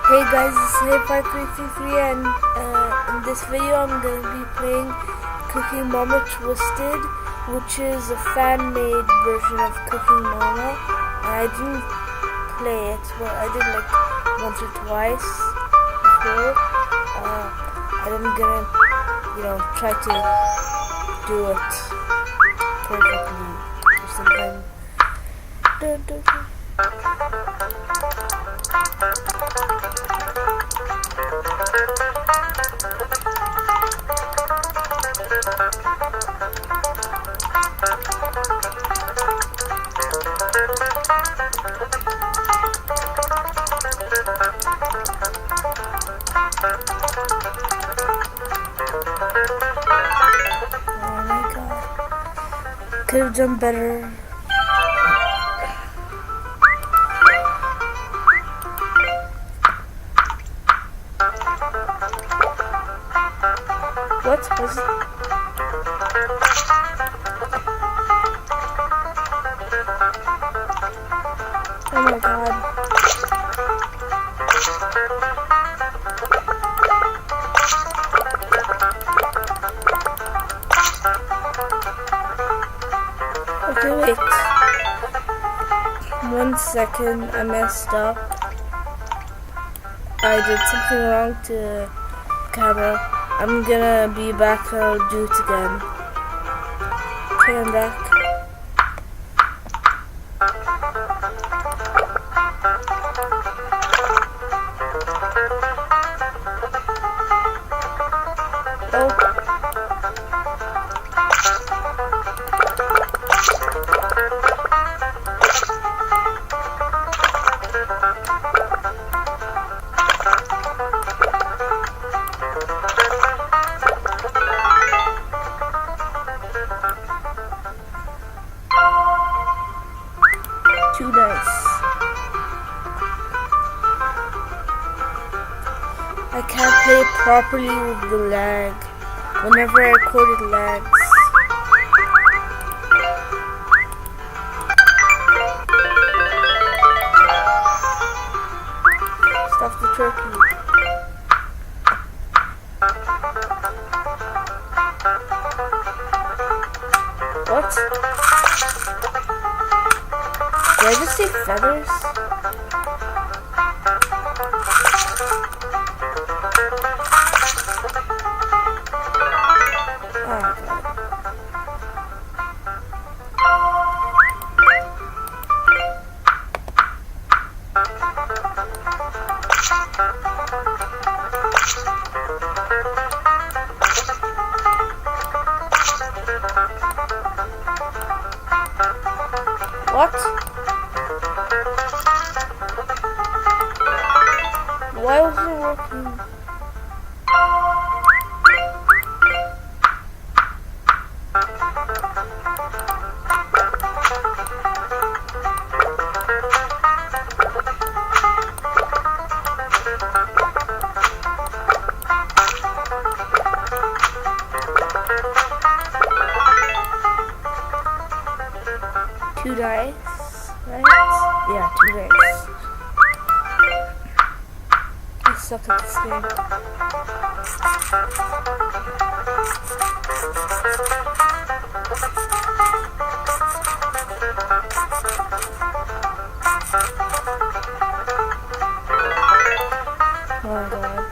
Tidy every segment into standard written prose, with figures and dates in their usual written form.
Hey guys, this is Hey5333 and in this video I'm going to be playing Cooking Mama Twisted, which is a fan-made version of Cooking Mama. And I didn't play it, but I did like once or twice before. And I'm going to, try to do it perfectly or something. Oh my god. Could have done better. What was it? Oh my god. Okay, wait. 1 second, I messed up. I did something wrong to the camera. I'm gonna be back and I'll do it again. Okay, I'm back. Oh. Too nice. I can't play properly with the lag. Whenever I record it lags. Stuff the turkey. What? Did I just say feathers? Oh god. What? Why wasn't it working? Two dice, right? Yeah, 2 dice. I suck at this game. Oh my god.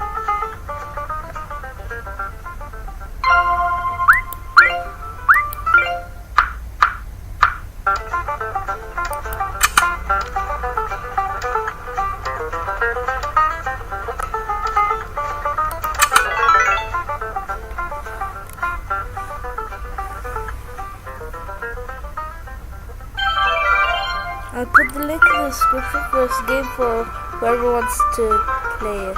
I'll put the link in the description for this game for whoever wants to play it.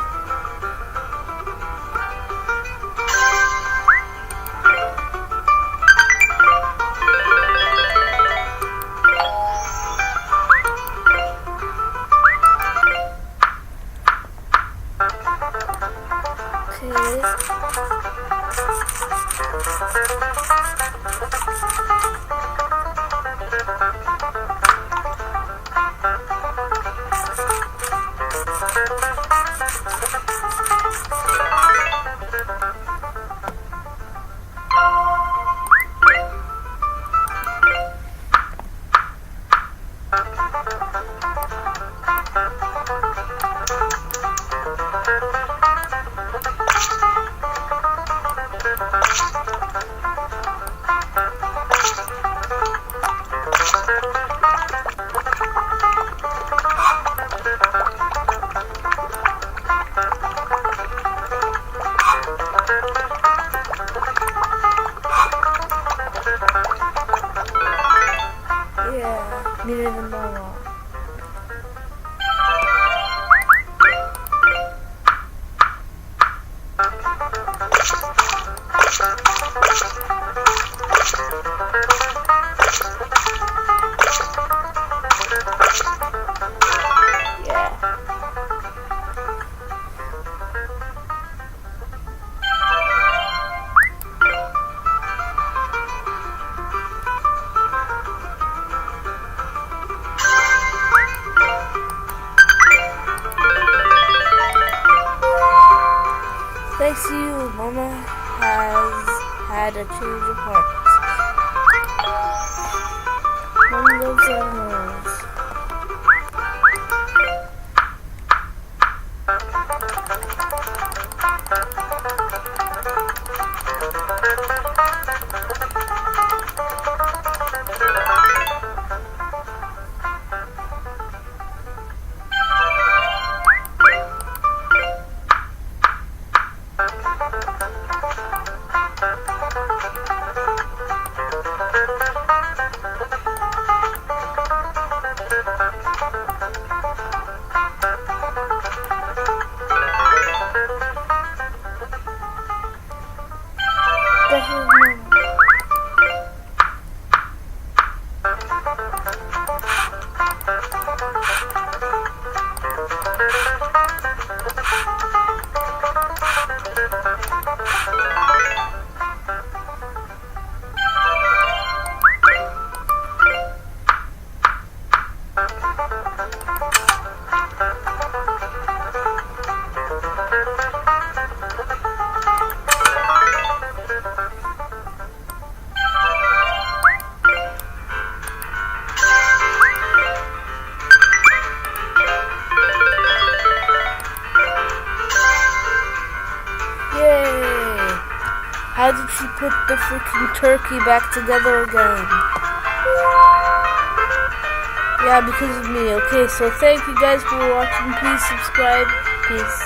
Okay. Yeah, neither than normal. Thanks to you, Mama has had a change of heart. Mom loves animals. How did she put the freaking turkey back together again? Yeah, because of me. Okay, so thank you guys for watching. Please subscribe. Peace.